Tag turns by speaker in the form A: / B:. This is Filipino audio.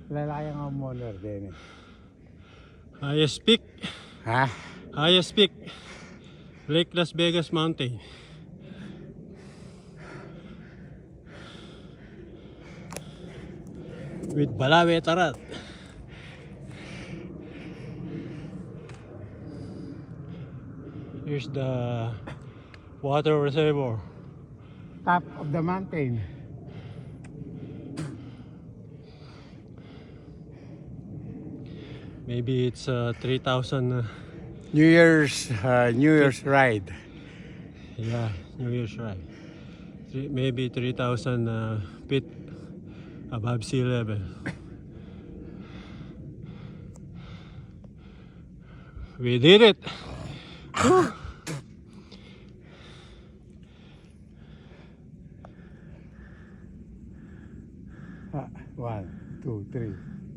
A: Lalaki ang homeowner din eh.
B: Highest peak.
A: Ha?
B: Highest peak. Lake Las Vegas Mountain. With Balawe Tarat. Here's the water reservoir.
A: Top of the mountain.
B: Maybe it's 3,000.
A: New Year's ride.
B: Yeah, New Year's ride. Maybe 3,000 feet above sea level. We did it! Whew.
A: 1, 2, 3.